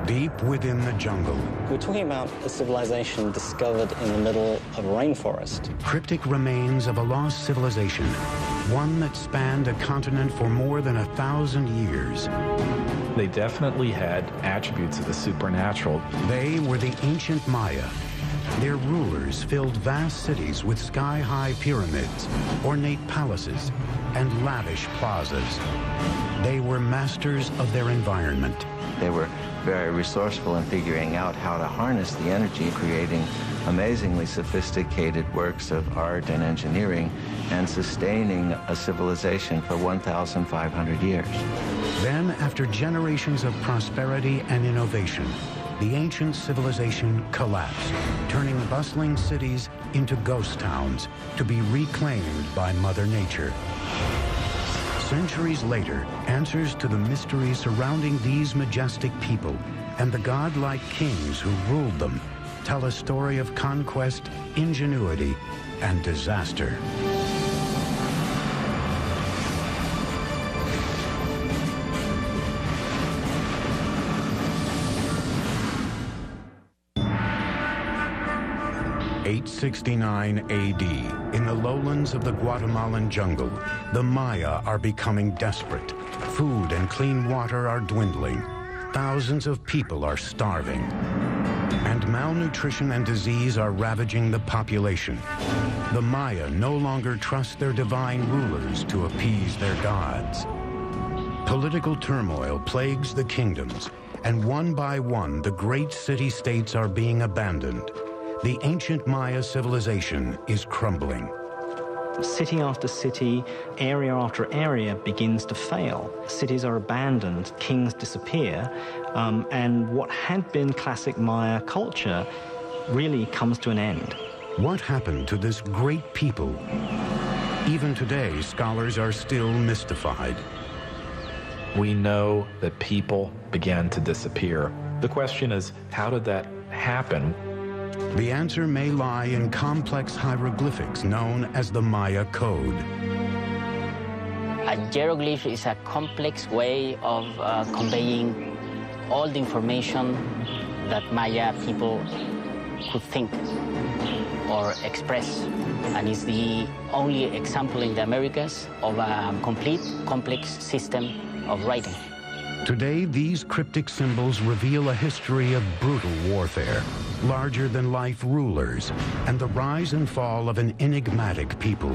deep within the jungle. We're talking about a civilization discovered in the middle of a rainforest. Cryptic remains of a lost civilization, one that spanned a continent for more than 1,000 years. They definitely had attributes of the supernatural. They were the ancient Maya. Their rulers filled vast cities with sky-high pyramids, ornate palaces, and lavish plazas. They were masters of their environment. They were very resourceful in figuring out how to harness the energy, creating amazingly sophisticated works of art and engineering, and sustaining a civilization for 1,500 years. Then, after generations of prosperity and innovation, the ancient civilization collapsed, turning bustling cities into ghost towns to be reclaimed by Mother Nature. Centuries later, answers to the mysteries surrounding these majestic people and the godlike kings who ruled them tell a story of conquest, ingenuity, and disaster. (869 AD), in the lowlands of the Guatemalan jungle, the Maya are becoming desperate. Food and clean water are dwindling. Thousands of people are starving. And malnutrition and disease are ravaging the population. The Maya no longer trust their divine rulers to appease their gods. Political turmoil plagues the kingdoms, and one by one, the great city-states are being abandoned. The ancient Maya civilization is crumbling. City after city, area after area begins to fail. Cities are abandoned, kings disappear, and what had been classic Maya culture really comes to an end. What happened to this great people? Even today, scholars are still mystified. We know that people began to disappear. The question is, how did that happen? The answer may lie in complex hieroglyphics known as the Maya Code. A hieroglyph is a complex way of conveying all the information that Maya people could think or express. And is the only example in the Americas of a complete, complex system of writing. Today, these cryptic symbols reveal a history of brutal warfare, larger-than-life rulers, and the rise and fall of an enigmatic people.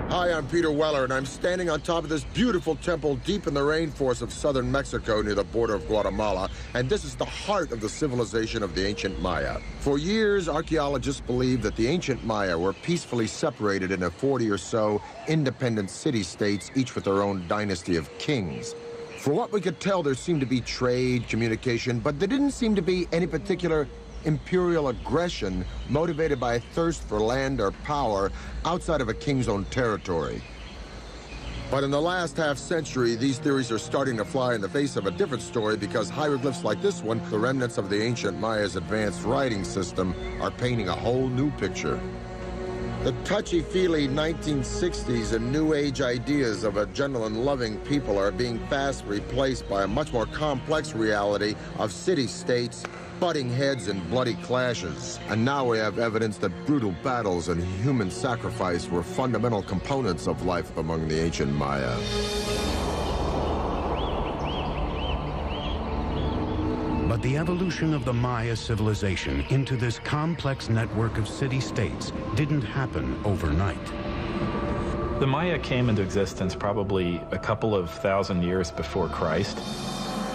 Hi, I'm Peter Weller, and I'm standing on top of this beautiful temple deep in the rainforest of southern Mexico near the border of Guatemala, and this is the heart of the civilization of the ancient Maya. For years, archaeologists believed that the ancient Maya were peacefully separated into 40 or so independent city-states, each with their own dynasty of kings. For what we could tell, there seemed to be trade, communication, but there didn't seem to be any particular imperial aggression motivated by a thirst for land or power outside of a king's own territory. But in the last half-century, these theories are starting to fly in the face of a different story because hieroglyphs like this one, the remnants of the ancient Maya's advanced writing system, are painting a whole new picture. The touchy-feely 1960s and New Age ideas of a gentle and loving people are being fast replaced by a much more complex reality of city-states, butting heads, and bloody clashes. And now we have evidence that brutal battles and human sacrifice were fundamental components of life among the ancient Maya. But the evolution of the Maya civilization into this complex network of city-states didn't happen overnight. The Maya came into existence probably a couple of thousand years before Christ.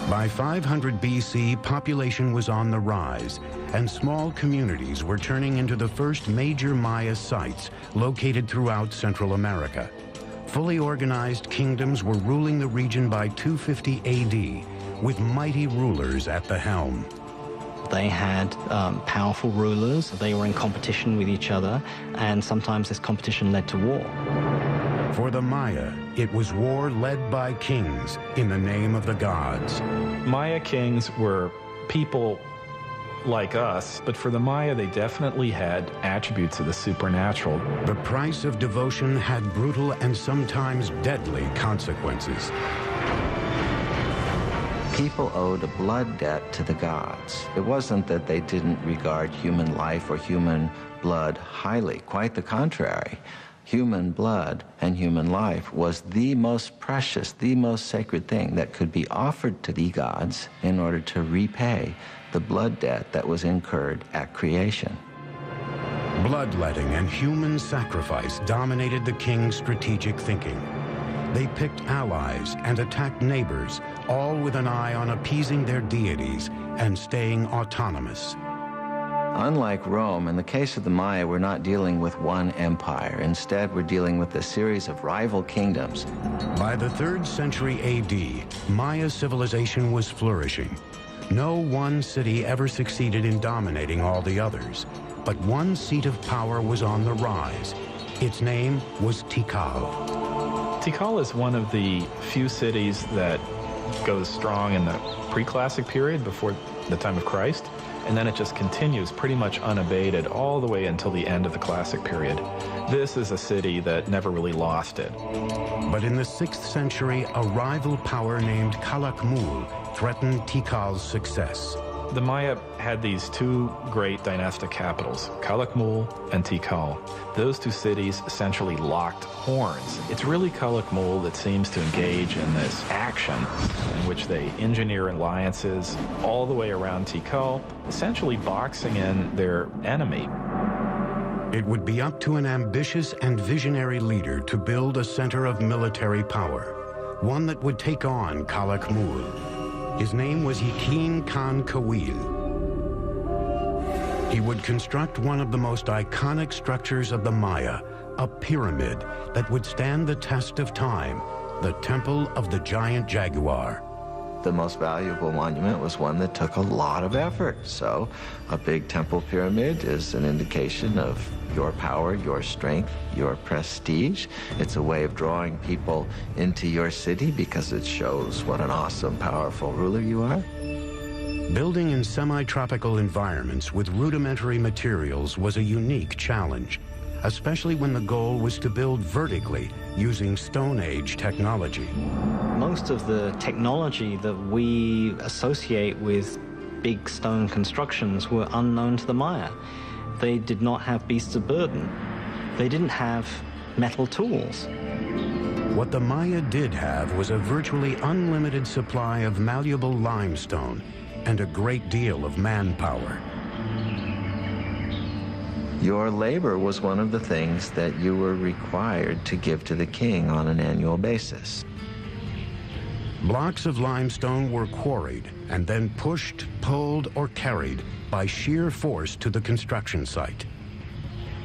By 500 BC, population was on the rise, and small communities were turning into the first major Maya sites located throughout Central America. Fully organized kingdoms were ruling the region by 250 AD, with mighty rulers at the helm. They had powerful rulers, they were in competition with each other, and sometimes this competition led to war. For the Maya, it was war led by kings in the name of the gods. Maya kings were people like us, but for the Maya, they definitely had attributes of the supernatural. The price of devotion had brutal and sometimes deadly consequences. People owed a blood debt to the gods. It wasn't that they didn't regard human life or human blood highly. Quite the contrary. Human blood and human life was the most precious, the most sacred thing that could be offered to the gods in order to repay the blood debt that was incurred at creation. Bloodletting and human sacrifice dominated the king's strategic thinking. They picked allies and attacked neighbors, all with an eye on appeasing their deities and staying autonomous. Unlike Rome, in the case of the Maya, we're not dealing with one empire. Instead, we're dealing with a series of rival kingdoms. By the 3rd century AD, Maya civilization was flourishing. No one city ever succeeded in dominating all the others, but one seat of power was on the rise. Its name was Tikal. Tikal is one of the few cities that goes strong in the pre-classic period before the time of Christ, and then it just continues pretty much unabated all the way until the end of the classic period. This is a city that never really lost it. But in the 6th century, a rival power named Calakmul threatened Tikal's success. The Maya had these two great dynastic capitals, Calakmul and Tikal. Those two cities essentially locked horns. It's really Calakmul that seems to engage in this action in which they engineer alliances all the way around Tikal, essentially boxing in their enemy. It would be up to an ambitious and visionary leader to build a center of military power, one that would take on Calakmul. His name was Yakin Khan Kawil. He would construct one of the most iconic structures of the Maya, a pyramid that would stand the test of time, the Temple of the Giant Jaguar. The most valuable monument was one that took a lot of effort. So a big temple pyramid is an indication of your power, your strength, your prestige. It's a way of drawing people into your city because it shows what an awesome, powerful ruler you are. Building in semi-tropical environments with rudimentary materials was a unique challenge, especially when the goal was to build vertically using Stone Age technology. Most of the technology that we associate with big stone constructions were unknown to the Maya. They did not have beasts of burden. They didn't have metal tools. What the Maya did have was a virtually unlimited supply of malleable limestone and a great deal of manpower. Your labor was one of the things that you were required to give to the king on an annual basis. Blocks of limestone were quarried and then pushed, pulled, or carried by sheer force to the construction site.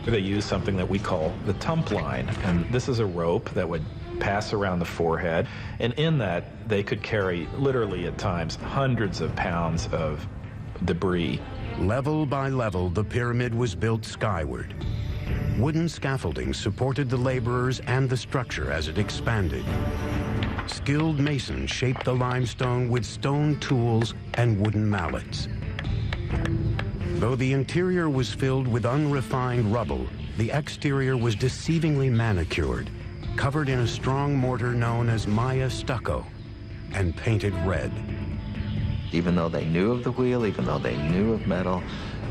They used something that we call the tump line, and this is a rope that would pass around the forehead, and in that they could carry, literally at times, hundreds of pounds of debris. Level by level, the pyramid was built skyward. Wooden scaffolding supported the laborers and the structure as it expanded. Skilled masons shaped the limestone with stone tools and wooden mallets. Though the interior was filled with unrefined rubble, the exterior was deceivingly manicured, covered in a strong mortar known as Maya stucco, and painted red. Even though they knew of the wheel, even though they knew of metal,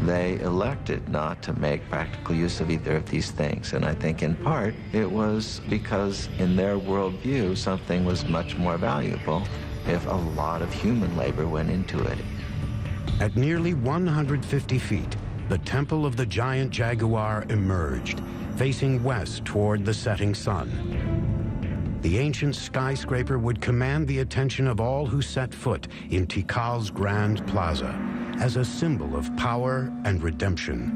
they elected not to make practical use of either of these things. And I think in part it was because in their worldview something was much more valuable if a lot of human labor went into it. At nearly 150 feet, the Temple of the Giant Jaguar emerged, facing west toward the setting sun. The ancient skyscraper would command the attention of all who set foot in Tikal's Grand Plaza as a symbol of power and redemption.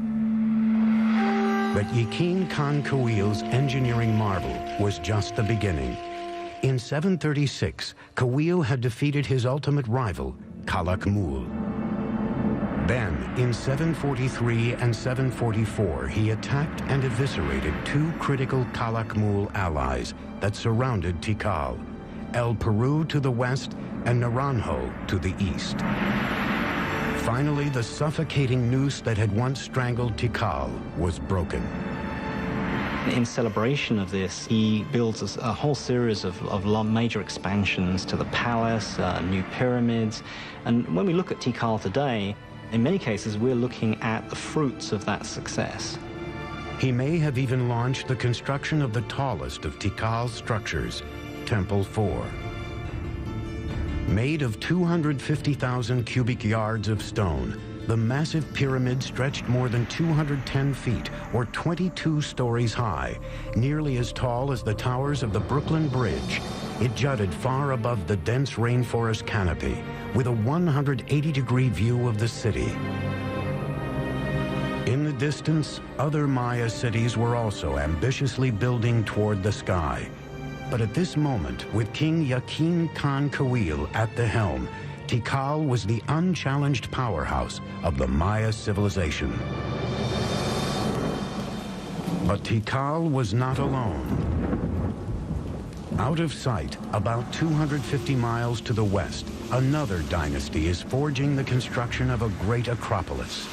But Yakin Khan Kawil's engineering marvel was just the beginning. In 736, Kawil had defeated his ultimate rival, Calakmul. Then, in 743 and 744, he attacked and eviscerated two critical Calakmul allies that surrounded Tikal, El Peru to the west and Naranjo to the east. Finally, the suffocating noose that had once strangled Tikal was broken. In celebration of this, he builds a whole series of major expansions to the palace, new pyramids. And when we look at Tikal today, in many cases, we're looking at the fruits of that success. He may have even launched the construction of the tallest of Tikal's structures, Temple 4. Made of 250,000 cubic yards of stone, the massive pyramid stretched more than 210 feet, or 22 stories high, nearly as tall as the towers of the Brooklyn Bridge. It jutted far above the dense rainforest canopy, with a 180-degree view of the city. In the distance, other Maya cities were also ambitiously building toward the sky. But at this moment, with King Yakin Khan Kawil at the helm, Tikal was the unchallenged powerhouse of the Maya civilization. But Tikal was not alone. Out of sight, about 250 miles to the west, another dynasty is forging the construction of a great acropolis.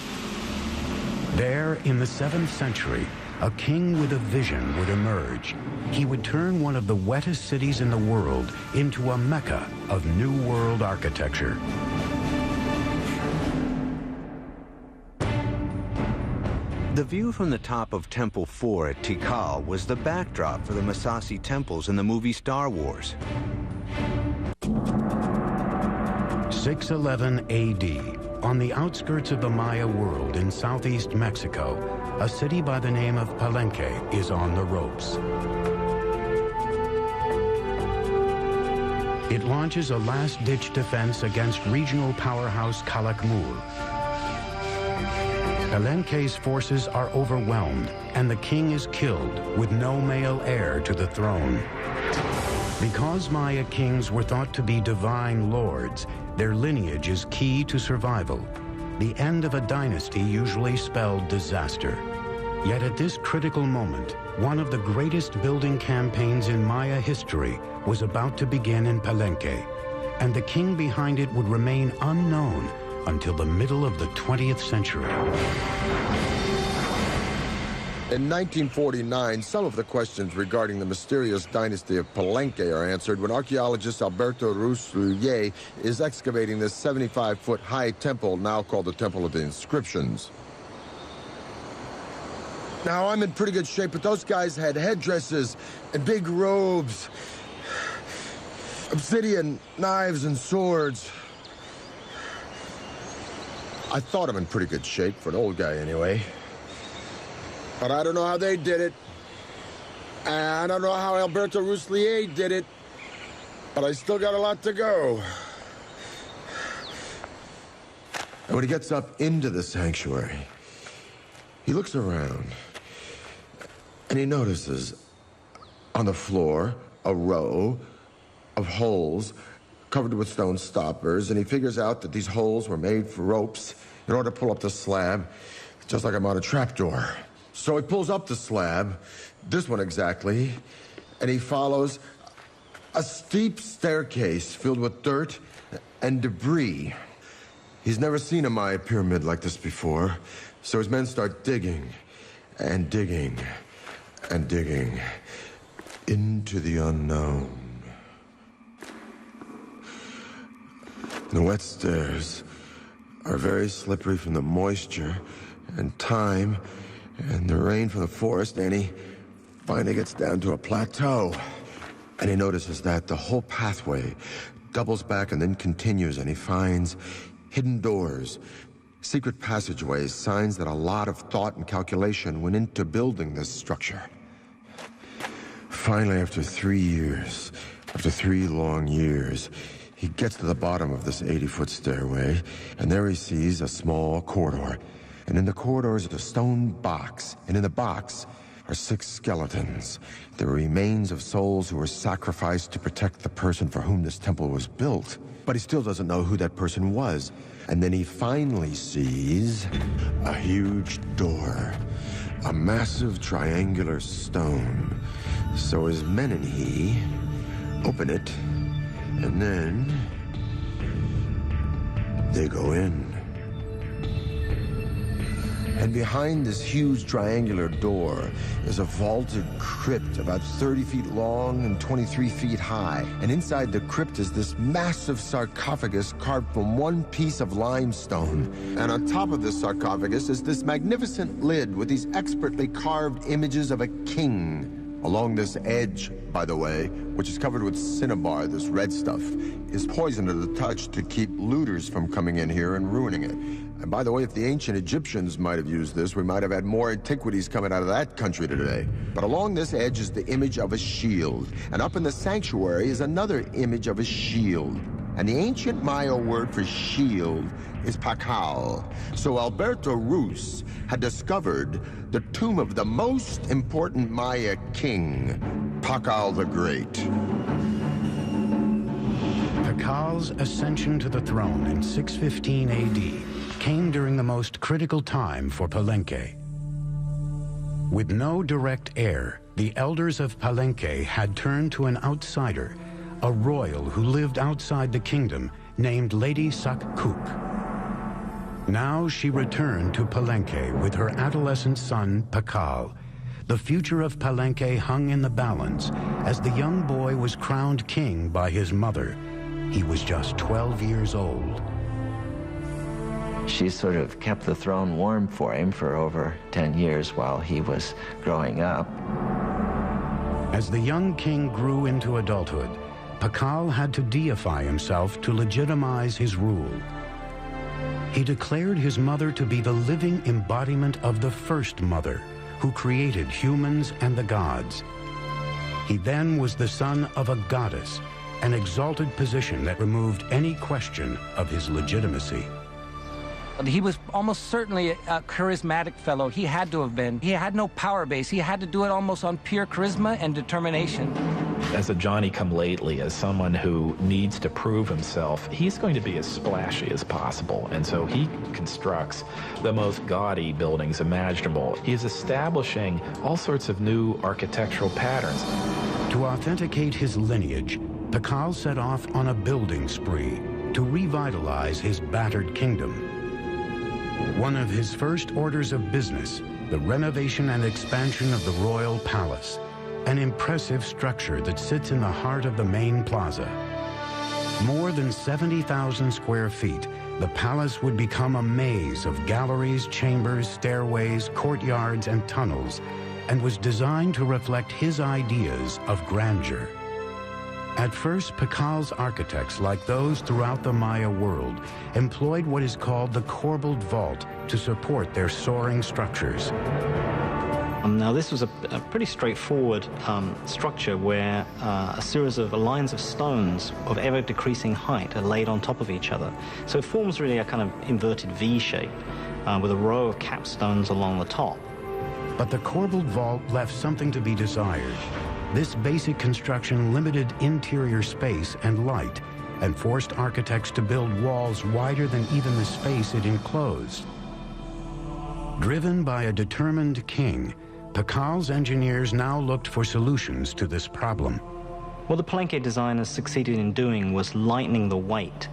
There, in the 7th century, a king with a vision would emerge. He would turn one of the wettest cities in the world into a mecca of New World architecture. The view from the top of Temple 4 at Tikal was the backdrop for the Massassi temples in the movie Star Wars. 611 AD, on the outskirts of the Maya world in southeast Mexico, a city by the name of Palenque is on the ropes. It launches a last-ditch defense against regional powerhouse Calakmul. Palenque's forces are overwhelmed, and the king is killed with no male heir to the throne. Because Maya kings were thought to be divine lords, their lineage is key to survival. The end of a dynasty usually spelled disaster. Yet at this critical moment, one of the greatest building campaigns in Maya history was about to begin in Palenque, and the king behind it would remain unknown until the middle of the 20th century. In 1949, some of the questions regarding the mysterious dynasty of Palenque are answered when archaeologist Alberto Ruslier is excavating this 75-foot-high temple, now called the Temple of the Inscriptions. Now, I'm in pretty good shape, but those guys had headdresses and big robes, obsidian knives and swords. I thought I'm in pretty good shape, for an old guy anyway. But I don't know how they did it. And I don't know how Alberto Ruslier did it. But I still got a lot to go. And when he gets up into the sanctuary, he looks around, and he notices on the floor a row of holes covered with stone stoppers, and he figures out that these holes were made for ropes in order to pull up the slab, just like I'm on a trapdoor. So he pulls up the slab, this one exactly, and he follows a steep staircase filled with dirt and debris. He's never seen a Maya pyramid like this before, so his men start digging and digging and digging into the unknown. The wet stairs are very slippery from the moisture and time and the rain from the forest, and he finally gets down to a plateau. And he notices that the whole pathway doubles back and then continues, and he finds hidden doors, secret passageways, signs that a lot of thought and calculation went into building this structure. Finally, after 3 years, after 3 long years, he gets to the bottom of this 80-foot stairway, and there he sees a small corridor. And in the corridor is a stone box, and in the box are 6 skeletons, the remains of souls who were sacrificed to protect the person for whom this temple was built. But he still doesn't know who that person was. And then he finally sees a huge door, a massive triangular stone. So his men and he open it, and then they go in. And behind this huge triangular door is a vaulted crypt about 30 feet long and 23 feet high. And inside the crypt is this massive sarcophagus carved from one piece of limestone. And on top of this sarcophagus is this magnificent lid with these expertly carved images of a king. Along this edge, by the way, which is covered with cinnabar, this red stuff, is poisoned to the touch to keep looters from coming in here and ruining it. And by the way, if the ancient Egyptians might have used this, we might have had more antiquities coming out of that country today. But along this edge is the image of a shield. And up in the sanctuary is another image of a shield. And the ancient Maya word for shield is Pakal. So Alberto Ruz had discovered the tomb of the most important Maya king, Pakal the Great. Pakal's ascension to the throne in 615 AD came during the most critical time for Palenque. With no direct heir, the elders of Palenque had turned to an outsider, a royal who lived outside the kingdom named Lady Sakkuk. Now she returned to Palenque with her adolescent son, Pakal. The future of Palenque hung in the balance as the young boy was crowned king by his mother. He was just 12 years old. She sort of kept the throne warm for him for over 10 years while he was growing up. As the young king grew into adulthood, Pakal had to deify himself to legitimize his rule. He declared his mother to be the living embodiment of the first mother, who created humans and the gods. He then was the son of a goddess, an exalted position that removed any question of his legitimacy. He was almost certainly a charismatic fellow. He had to have been. He had no power base. He had to do it almost on pure charisma and determination. As a Johnny-come-lately, as someone who needs to prove himself, he's going to be as splashy as possible. And so he constructs the most gaudy buildings imaginable. He's establishing all sorts of new architectural patterns. To authenticate his lineage, Pakal set off on a building spree to revitalize his battered kingdom. One of his first orders of business, the renovation and expansion of the royal palace, an impressive structure that sits in the heart of the main plaza. More than 70,000 square feet, the palace would become a maze of galleries, chambers, stairways, courtyards, and tunnels, and was designed to reflect his ideas of grandeur. At first, Pakal's architects, like those throughout the Maya world, employed what is called the corbelled vault to support their soaring structures. Now, this was a pretty straightforward structure where a series of lines of stones of ever-decreasing height are laid on top of each other. So it forms really a kind of inverted V shape with a row of capstones along the top. But the corbelled vault left something to be desired. This basic construction limited interior space and light and forced architects to build walls wider than even the space it enclosed. Driven by a determined king, Pakal's engineers now looked for solutions to this problem. What the Palenque designers succeeded in doing was lightening the weight.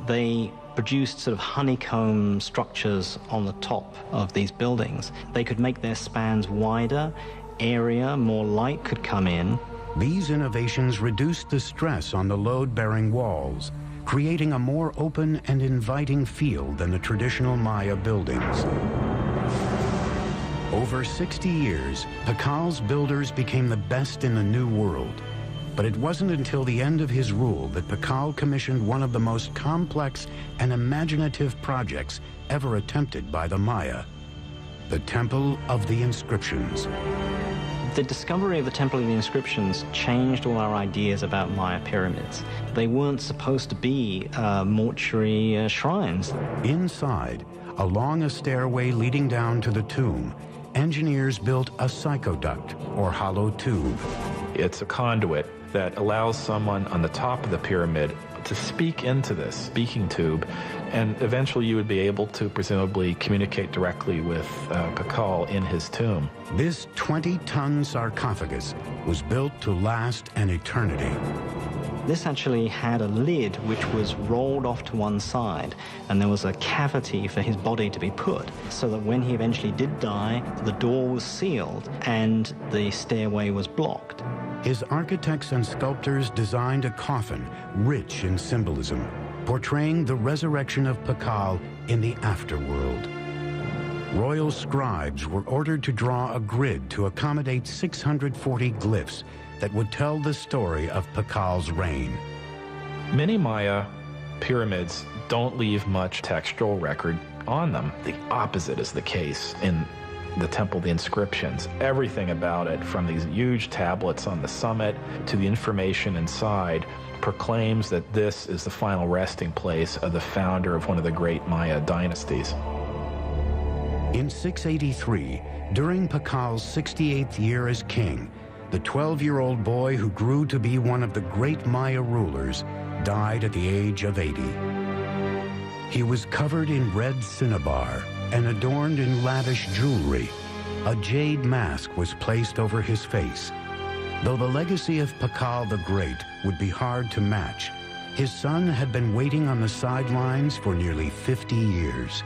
They produced sort of honeycomb structures on the top of these buildings. They could make their spans wider, area, more light could come in. These innovations reduced the stress on the load-bearing walls, creating a more open and inviting feel than the traditional Maya buildings. Over 60 years, Pakal's builders became the best in the New World. But it wasn't until the end of his rule that Pakal commissioned one of the most complex and imaginative projects ever attempted by the Maya, the Temple of the Inscriptions. The discovery of the Temple of the Inscriptions changed all our ideas about Maya pyramids. They weren't supposed to be mortuary shrines. Inside, along a stairway leading down to the tomb, engineers built a psychoduct, or hollow tube. It's a conduit that allows someone on the top of the pyramid to speak into this speaking tube, and eventually you would be able to presumably communicate directly with Pakal in his tomb. This 20-ton sarcophagus was built to last an eternity. This actually had a lid which was rolled off to one side, and there was a cavity for his body to be put, so that when he eventually did die, the door was sealed and the stairway was blocked. His architects and sculptors designed a coffin rich in symbolism, portraying the resurrection of Pakal in the afterworld. Royal scribes were ordered to draw a grid to accommodate 640 glyphs that would tell the story of Pakal's reign. Many Maya pyramids don't leave much textual record on them. The opposite is the case in the temple, the inscriptions. Everything about it, from these huge tablets on the summit to the information inside, proclaims that this is the final resting place of the founder of one of the great Maya dynasties. In 683, during Pakal's 68th year as king, the 12-year-old boy who grew to be one of the great Maya rulers died at the age of 80. He was covered in red cinnabar and adorned in lavish jewelry. A jade mask was placed over his face. Though the legacy of Pakal the Great would be hard to match, his son had been waiting on the sidelines for nearly 50 years.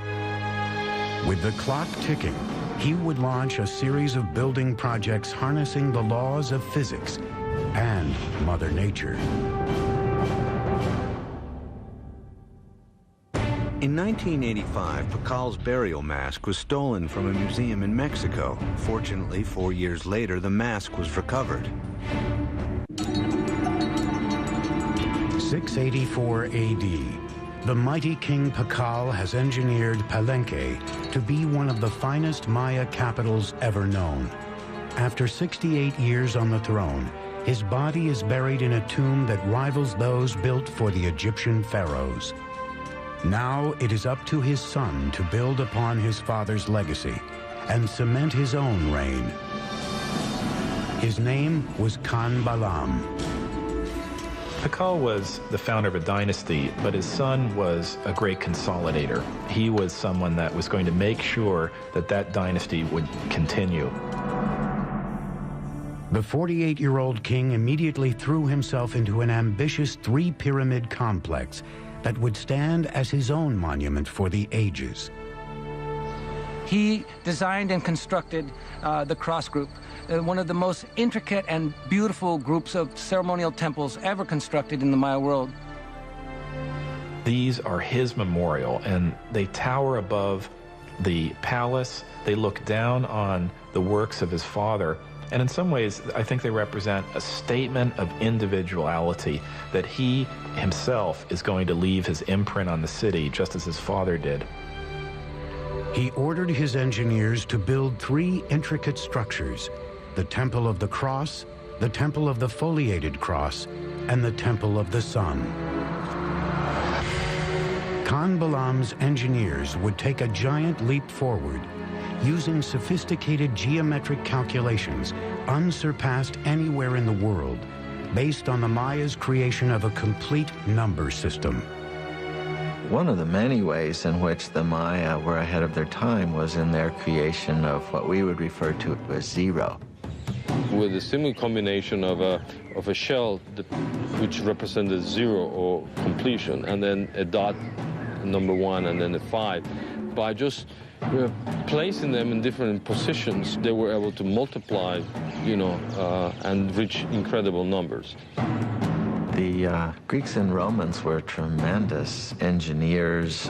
With the clock ticking, he would launch a series of building projects harnessing the laws of physics and Mother Nature. In 1985, Pakal's burial mask was stolen from a museum in Mexico. Fortunately, 4 years later, the mask was recovered. 684 AD. The mighty King Pakal has engineered Palenque to be one of the finest Maya capitals ever known. After 68 years on the throne, his body is buried in a tomb that rivals those built for the Egyptian pharaohs. Now it is up to his son to build upon his father's legacy and cement his own reign. His name was Khan Balam. Pakal was the founder of a dynasty, but his son was a great consolidator. He was someone that was going to make sure that that dynasty would continue. The 48-year-old king immediately threw himself into an ambitious three-pyramid complex that would stand as his own monument for the ages. He designed and constructed the cross group, one of the most intricate and beautiful groups of ceremonial temples ever constructed in the Maya world. These are his memorial, and they tower above the palace. They look down on the works of his father, and in some ways, I think they represent a statement of individuality, that he himself is going to leave his imprint on the city, just as his father did. He ordered his engineers to build three intricate structures: the Temple of the Cross, the Temple of the Foliated Cross, and the Temple of the Sun. Khan Balam's engineers would take a giant leap forward, using sophisticated geometric calculations unsurpassed anywhere in the world, based on the Maya's creation of a complete number system. One of the many ways in which the Maya were ahead of their time was in their creation of what we would refer to as zero. With a similar combination of a shell which represented zero or completion, and then a dot, number one, and then a 5. By just placing them in different positions, they were able to multiply, and reach incredible numbers. The Greeks and Romans were tremendous engineers,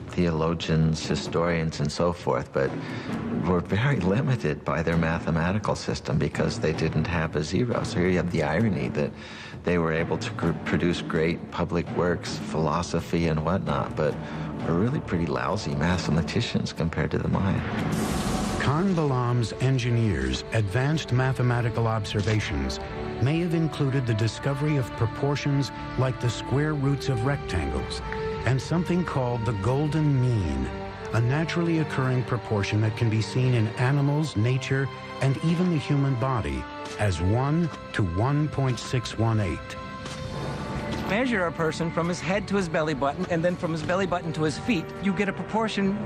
theologians, historians, and so forth, but were very limited by their mathematical system because they didn't have a zero. So here you have the irony that they were able to produce great public works, philosophy, and whatnot, but were really pretty lousy mathematicians compared to the Maya. Khan Balam's engineers' advanced mathematical observations may have included the discovery of proportions like the square roots of rectangles and something called the golden mean, a naturally occurring proportion that can be seen in animals, nature, and even the human body as 1 to 1.618. Measure a person from his head to his belly button, and then from his belly button to his feet, you get a proportion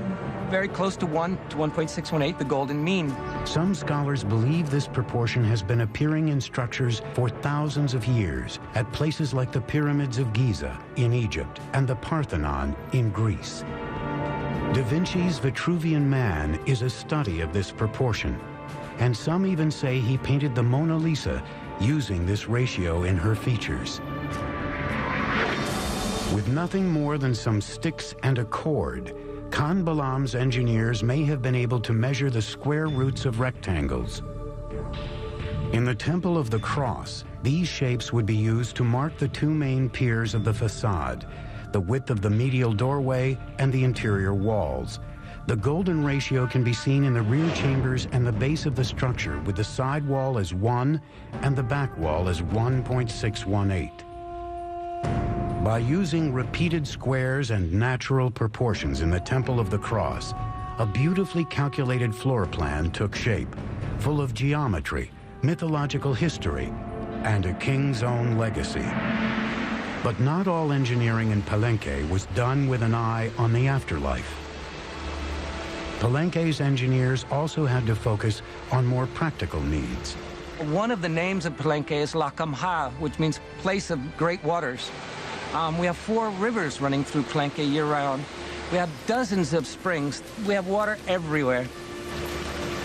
very close to 1 to 1.618, the golden mean. Some scholars believe this proportion has been appearing in structures for thousands of years at places like the pyramids of Giza in Egypt and the Parthenon in Greece. Da Vinci's Vitruvian Man is a study of this proportion, and some even say he painted the Mona Lisa using this ratio in her features. With nothing more than some sticks and a cord, Khan Balaam's engineers may have been able to measure the square roots of rectangles. In the Temple of the Cross, these shapes would be used to mark the two main piers of the facade, the width of the medial doorway and the interior walls. The golden ratio can be seen in the rear chambers and the base of the structure, with the side wall as 1 and the back wall as 1.618. By using repeated squares and natural proportions in the Temple of the Cross, a beautifully calculated floor plan took shape, full of geometry, mythological history, and a king's own legacy. But not all engineering in Palenque was done with an eye on the afterlife. Palenque's engineers also had to focus on more practical needs. One of the names of Palenque is La Camha, which means place of great waters. We have 4 rivers running through Palenque year-round. We have dozens of springs. We have water everywhere.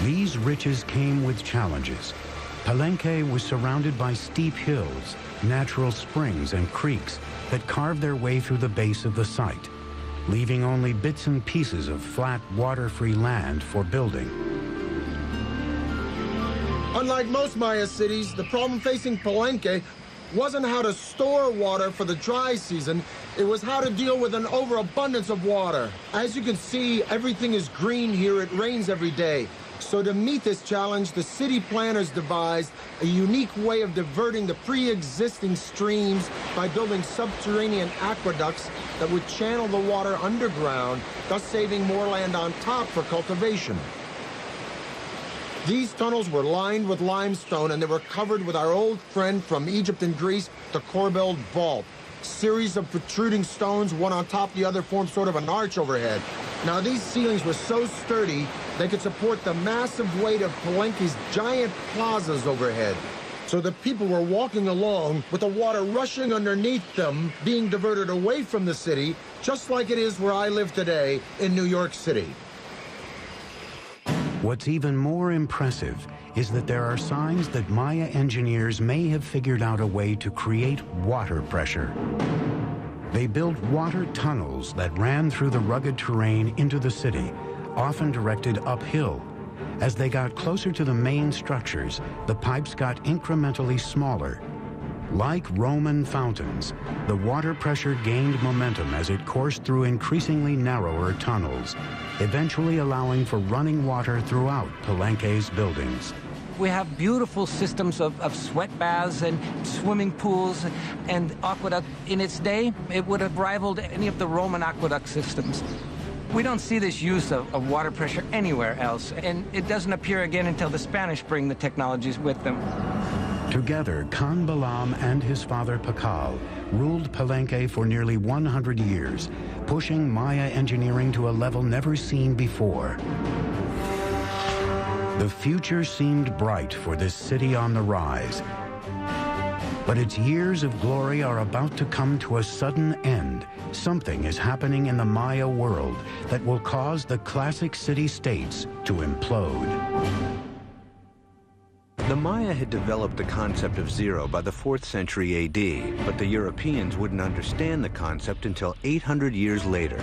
These riches came with challenges. Palenque was surrounded by steep hills, natural springs and creeks that carved their way through the base of the site, leaving only bits and pieces of flat, water-free land for building. Unlike most Maya cities, the problem facing Palenque wasn't how to store water for the dry season, it was how to deal with an overabundance of water. As you can see, everything is green here, it rains every day. So to meet this challenge, the city planners devised a unique way of diverting the pre-existing streams by building subterranean aqueducts that would channel the water underground, thus saving more land on top for cultivation. These tunnels were lined with limestone and they were covered with our old friend from Egypt and Greece, the Corbelled Vault. Series of protruding stones, one on top of the other, formed sort of an arch overhead. Now, these ceilings were so sturdy, they could support the massive weight of Palenque's giant plazas overhead. So the people were walking along with the water rushing underneath them, being diverted away from the city, just like it is where I live today in New York City. What's even more impressive is that there are signs that Maya engineers may have figured out a way to create water pressure. They built water tunnels that ran through the rugged terrain into the city, often directed uphill. As they got closer to the main structures, the pipes got incrementally smaller. Like Roman fountains, the water pressure gained momentum as it coursed through increasingly narrower tunnels, eventually allowing for running water throughout Palenque's buildings. We have beautiful systems of sweat baths and swimming pools and aqueduct. In its day, it would have rivaled any of the Roman aqueduct systems. We don't see this use of water pressure anywhere else, and it doesn't appear again until the Spanish bring the technologies with them. Together, Khan Balaam and his father Pakal ruled Palenque for nearly 100 years, pushing Maya engineering to a level never seen before. The future seemed bright for this city on the rise. But its years of glory are about to come to a sudden end. Something is happening in the Maya world that will cause the classic city-states to implode. The Maya had developed the concept of zero by the 4th century AD, but the Europeans wouldn't understand the concept until 800 years later.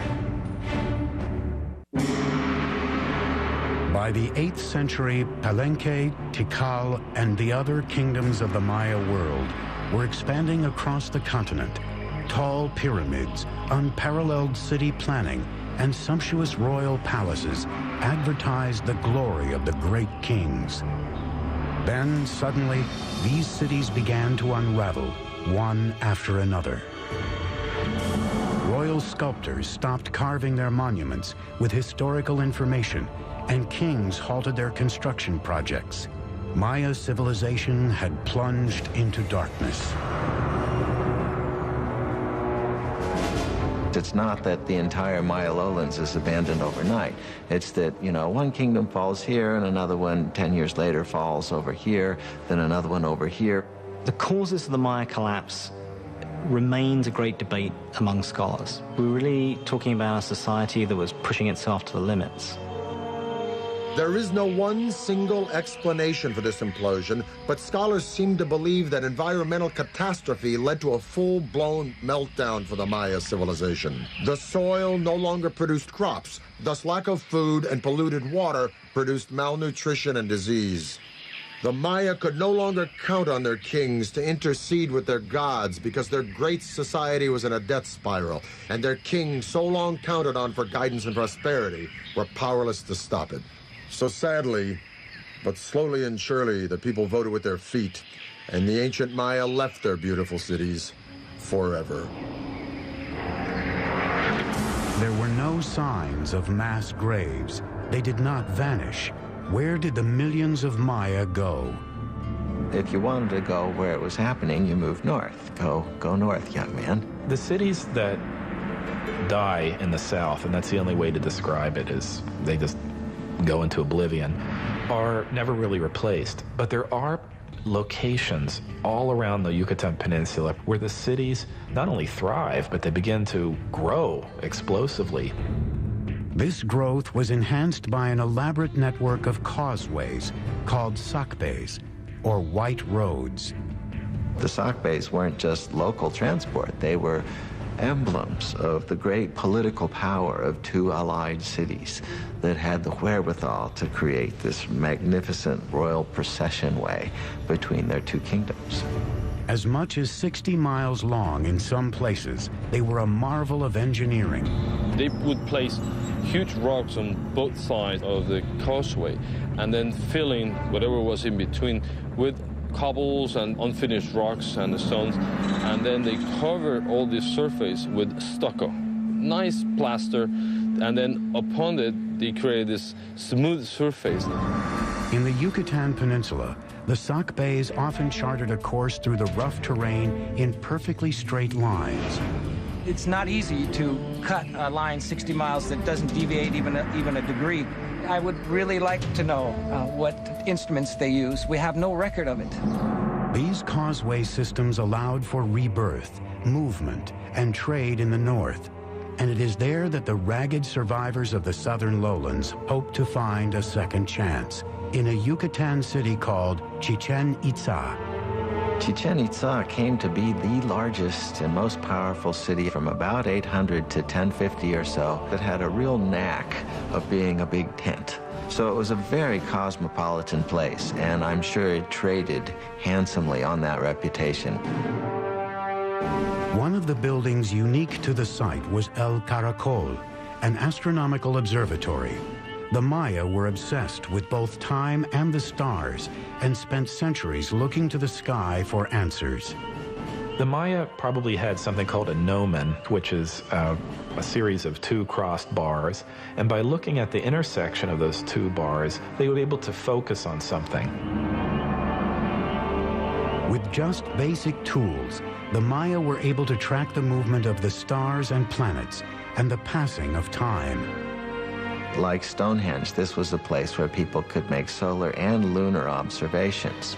By the 8th century, Palenque, Tikal, and the other kingdoms of the Maya world were expanding across the continent. Tall pyramids, unparalleled city planning, and sumptuous royal palaces advertised the glory of the great kings. Then, suddenly, these cities began to unravel, one after another. Royal sculptors stopped carving their monuments with historical information, and kings halted their construction projects. Maya civilization had plunged into darkness. It's not that the entire Maya lowlands is abandoned overnight. It's that, one kingdom falls here and another one 10 years later falls over here, then another one over here. The causes of the Maya collapse remains a great debate among scholars. We're really talking about a society that was pushing itself to the limits. There is no one single explanation for this implosion, but scholars seem to believe that environmental catastrophe led to a full-blown meltdown for the Maya civilization. The soil no longer produced crops, thus lack of food and polluted water produced malnutrition and disease. The Maya could no longer count on their kings to intercede with their gods because their great society was in a death spiral, and their kings, so long counted on for guidance and prosperity, were powerless to stop it. So sadly, but slowly and surely, the people voted with their feet, and the ancient Maya left their beautiful cities forever. There were no signs of mass graves. They did not vanish. Where did the millions of Maya go? If you wanted to go where it was happening, you moved north. Go north, young man. The cities that die in the south, and that's the only way to describe it, is they just go into oblivion, are never really replaced. But there are locations all around the Yucatan Peninsula where the cities not only thrive, but they begin to grow explosively. This growth was enhanced by an elaborate network of causeways called sakbes, or white roads. The sakbes weren't just local transport. They were emblems of the great political power of two allied cities that had the wherewithal to create this magnificent royal procession way between their two kingdoms. As much as 60 miles long in some places, they were a marvel of engineering. They would place huge rocks on both sides of the causeway and then fill in whatever was in between with cobbles and unfinished rocks and stones, and then they cover all this surface with stucco, nice plaster, and then upon it they create this smooth surface. In the Yucatan Peninsula, the sakbes often charted a course through the rough terrain in perfectly straight lines. It's not easy to cut a line 60 miles that doesn't deviate even a degree. I would really like to know what instruments they use. We have no record of it. These causeway systems allowed for rebirth, movement, and trade in the north, and it is there that the ragged survivors of the southern lowlands hope to find a second chance, in a Yucatan city called Chichen Itza. Chichen Itza came to be the largest and most powerful city from about 800 to 1050 or so that had a real knack of being a big tent. So it was a very cosmopolitan place, and I'm sure it traded handsomely on that reputation. One of the buildings unique to the site was El Caracol, an astronomical observatory. The Maya were obsessed with both time and the stars and spent centuries looking to the sky for answers. The Maya probably had something called a gnomon, which is a series of two crossed bars, and by looking at the intersection of those two bars, they would be able to focus on something. With just basic tools, the Maya were able to track the movement of the stars and planets and the passing of time. Like Stonehenge, this was a place where people could make solar and lunar observations.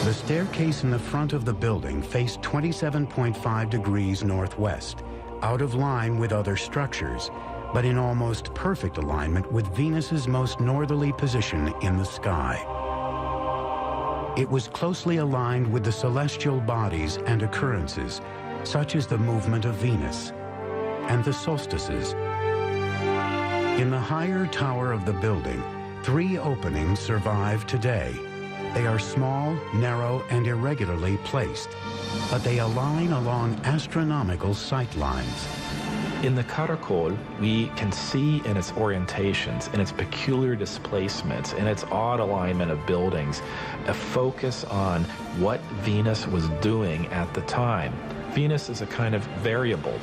The staircase in the front of the building faced 27.5 degrees northwest, out of line with other structures, but in almost perfect alignment with Venus's most northerly position in the sky. It was closely aligned with the celestial bodies and occurrences, such as the movement of Venus and the solstices. In the higher tower of the building, 3 openings survive today. They are small, narrow, and irregularly placed, but they align along astronomical sight lines. In the Caracol, we can see in its orientations, in its peculiar displacements, in its odd alignment of buildings, a focus on what Venus was doing at the time. Venus is a kind of variable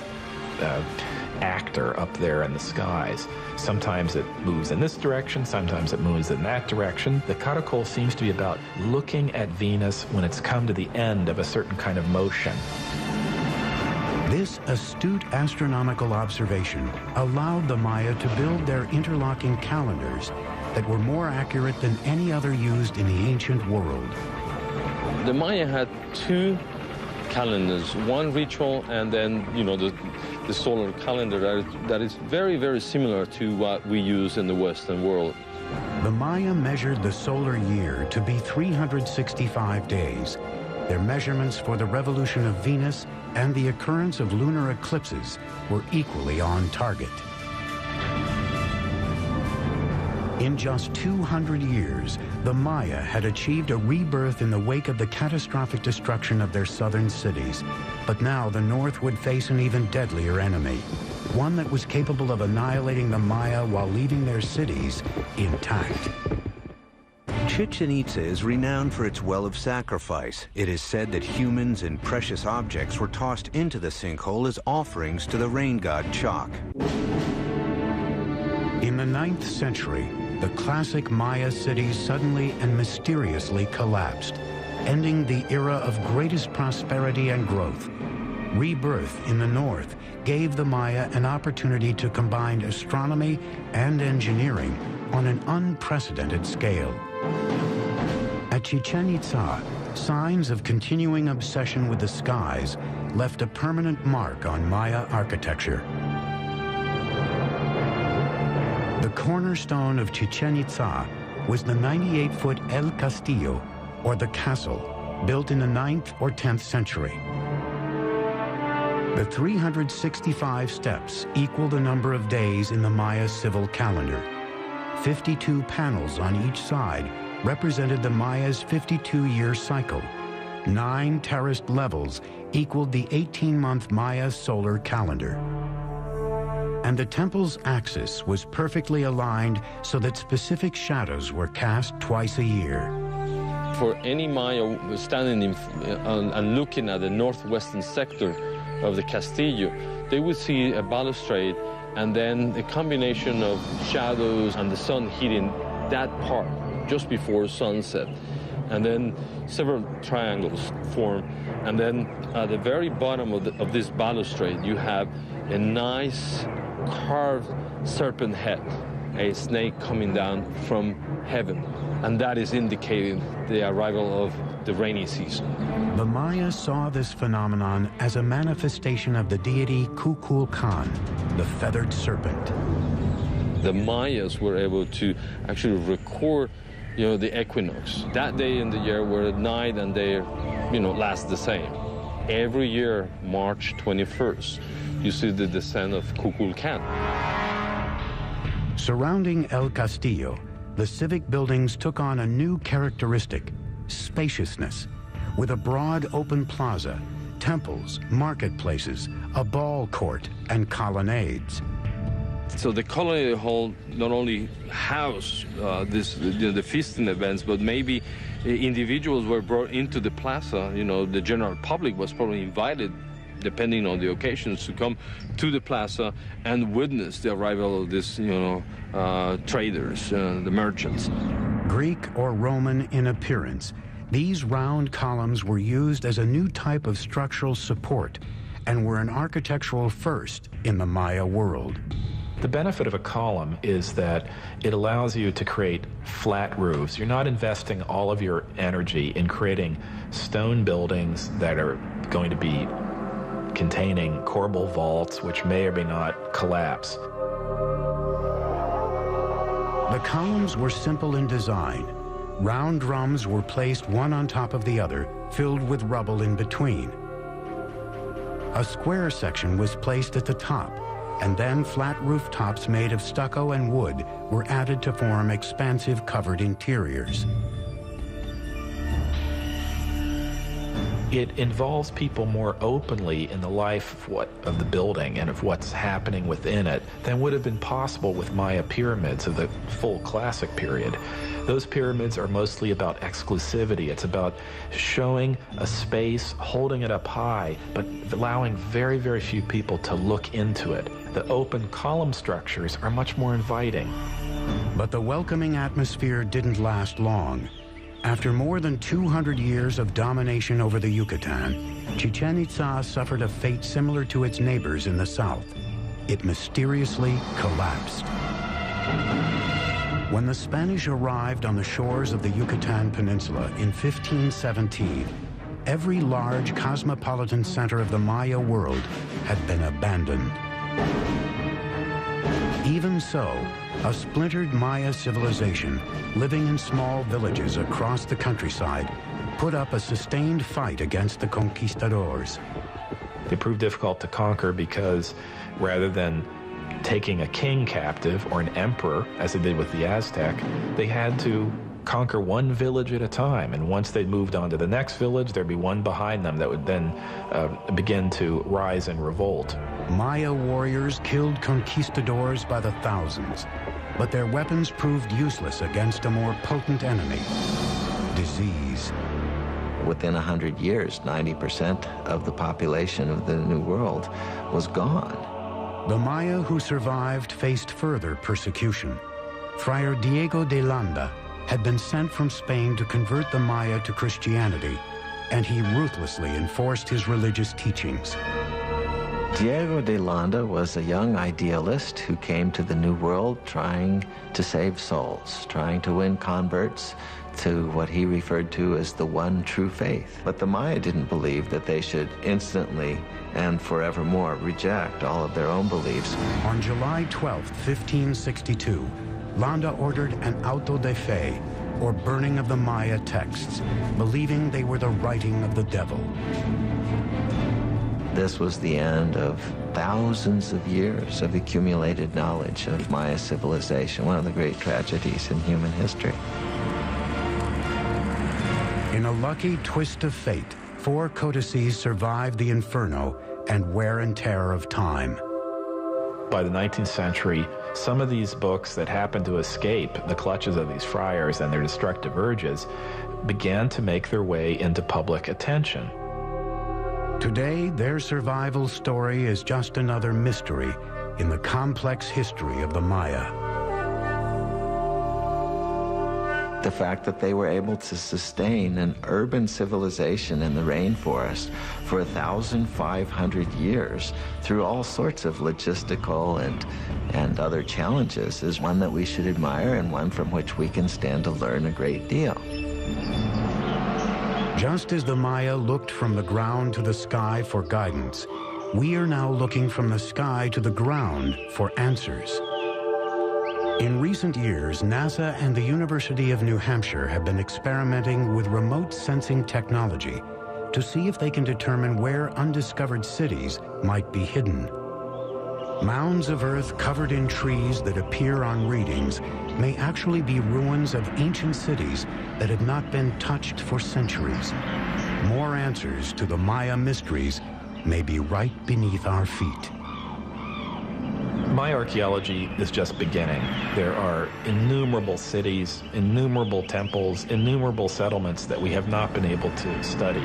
actor up there in the skies. Sometimes it moves in this direction, sometimes it moves in that direction. The Caracol seems to be about looking at Venus when it's come to the end of a certain kind of motion. This astute astronomical observation allowed the Maya to build their interlocking calendars that were more accurate than any other used in the ancient world. The Maya had two calendars, one ritual and then, the solar calendar that is very, very similar to what we use in the Western world. The Maya measured the solar year to be 365 days. Their measurements for the revolution of Venus and the occurrence of lunar eclipses were equally on target. In just 200 years, the Maya had achieved a rebirth in the wake of the catastrophic destruction of their southern cities. But now the North would face an even deadlier enemy, one that was capable of annihilating the Maya while leaving their cities intact. Chichen Itza is renowned for its well of sacrifice. It is said that humans and precious objects were tossed into the sinkhole as offerings to the rain god Chaac. In the 9th century, the classic Maya cities suddenly and mysteriously collapsed, ending the era of greatest prosperity and growth. Rebirth in the north gave the Maya an opportunity to combine astronomy and engineering on an unprecedented scale. At Chichen Itza, signs of continuing obsession with the skies left a permanent mark on Maya architecture. The cornerstone of Chichen Itza was the 98-foot El Castillo, or the castle, built in the 9th or 10th century. The 365 steps equal the number of days in the Maya civil calendar. 52 panels on each side represented the Maya's 52-year cycle. 9 terraced levels equaled the 18-month Maya solar calendar. And the temple's axis was perfectly aligned so that specific shadows were cast twice a year. For any Maya standing and looking at the northwestern sector of the Castillo, they would see a balustrade and then a combination of shadows and the sun hitting that part just before sunset. And then several triangles form. And then at the very bottom of this balustrade, you have a nice carved serpent head, a snake coming down from heaven. And that is indicating the arrival of the rainy season. The Maya saw this phenomenon as a manifestation of the deity Kukulkan, the feathered serpent. The Mayas were able to actually record, the equinox. That day in the year where night and day, last the same. Every year, March 21st, you see the descent of Kukulkan. Surrounding El Castillo, the civic buildings took on a new characteristic: spaciousness, with a broad open plaza, temples, marketplaces, a ball court, and colonnades. So the colony hall not only housed the feasting events, but maybe individuals were brought into the plaza. The general public was probably invited, depending on the occasions, to come to the plaza and witness the arrival of these, traders, the merchants. Greek or Roman in appearance, these round columns were used as a new type of structural support and were an architectural first in the Maya world. The benefit of a column is that it allows you to create flat roofs. You're not investing all of your energy in creating stone buildings that are going to be containing corbel vaults, which may or may not collapse. The columns were simple in design. Round drums were placed one on top of the other, filled with rubble in between. A square section was placed at the top, and then flat rooftops made of stucco and wood were added to form expansive covered interiors. It involves people more openly in the life of the building and of what's happening within it than would have been possible with Maya pyramids of the full classic period. Those pyramids are mostly about exclusivity. It's about showing a space, holding it up high, but allowing very, very few people to look into it. The open column structures are much more inviting. But the welcoming atmosphere didn't last long. After more than 200 years of domination over the Yucatan, Chichen Itza suffered a fate similar to its neighbors in the south. It mysteriously collapsed. When the Spanish arrived on the shores of the Yucatan Peninsula in 1517, every large cosmopolitan center of the Maya world had been abandoned. Even so, a splintered Maya civilization living in small villages across the countryside put up a sustained fight against the conquistadors. They proved difficult to conquer because rather than taking a king captive or an emperor, as they did with the Aztec, they had to conquer one village at a time. And once they moved on to the next village, there'd be one behind them that would then begin to rise and revolt. Maya warriors killed conquistadors by the thousands, but their weapons proved useless against a more potent enemy: disease. Within 100 years, 90% of the population of the New World was gone. The Maya who survived faced further persecution. Friar Diego de Landa had been sent from Spain to convert the Maya to Christianity, and he ruthlessly enforced his religious teachings. Diego de Landa was a young idealist who came to the New World trying to save souls, trying to win converts to what he referred to as the one true faith. But the Maya didn't believe that they should instantly and forevermore reject all of their own beliefs. On July 12, 1562, Landa ordered an auto de fe, or burning of the Maya texts, believing they were the writing of the devil. This was the end of thousands of years of accumulated knowledge of Maya civilization, one of the great tragedies in human history. In a lucky twist of fate, 4 codices survived the inferno and wear and tear of time. By the 19th century, some of these books that happened to escape the clutches of these friars and their destructive urges began to make their way into public attention. Today, their survival story is just another mystery in the complex history of the Maya. The fact that they were able to sustain an urban civilization in the rainforest for 1,500 years through all sorts of logistical and other challenges is one that we should admire and one from which we can stand to learn a great deal. Just as the Maya looked from the ground to the sky for guidance, we are now looking from the sky to the ground for answers. In recent years, NASA and the University of New Hampshire have been experimenting with remote sensing technology to see if they can determine where undiscovered cities might be hidden. Mounds of earth covered in trees that appear on readings may actually be ruins of ancient cities that had not been touched for centuries. More answers to the Maya mysteries may be right beneath our feet. Maya archaeology is just beginning. There are innumerable cities, innumerable temples, innumerable settlements that we have not been able to study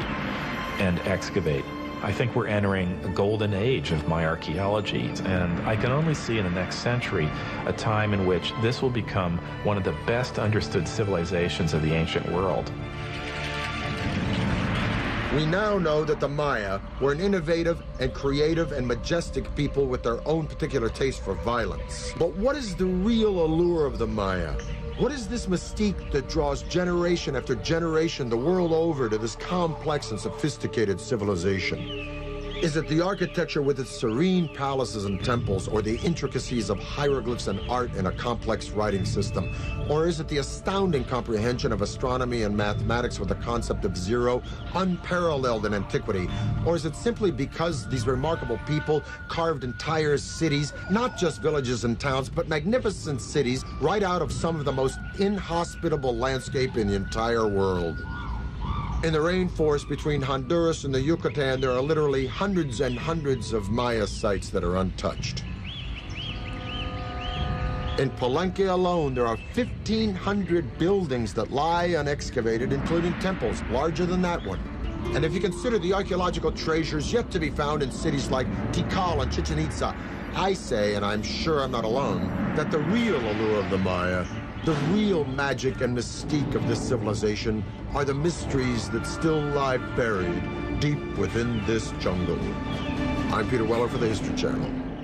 and excavate. I think we're entering a golden age of Maya archaeology, and I can only see in the next century a time in which this will become one of the best understood civilizations of the ancient world. We now know that the Maya were an innovative and creative and majestic people with their own particular taste for violence. But what is the real allure of the Maya? What is this mystique that draws generation after generation the world over to this complex and sophisticated civilization? Is it the architecture with its serene palaces and temples, or the intricacies of hieroglyphs and art in a complex writing system? Or is it the astounding comprehension of astronomy and mathematics with the concept of zero, unparalleled in antiquity? Or is it simply because these remarkable people carved entire cities, not just villages and towns, but magnificent cities right out of some of the most inhospitable landscape in the entire world? In the rainforest between Honduras and the Yucatan, there are literally hundreds and hundreds of Maya sites that are untouched. In Palenque alone, there are 1,500 buildings that lie unexcavated, including temples larger than that one. And if you consider the archaeological treasures yet to be found in cities like Tikal and Chichen Itza, I say, and I'm sure I'm not alone, that the real allure of the Maya, the real magic and mystique of this civilization, are the mysteries that still lie buried deep within this jungle. I'm Peter Weller for the History Channel.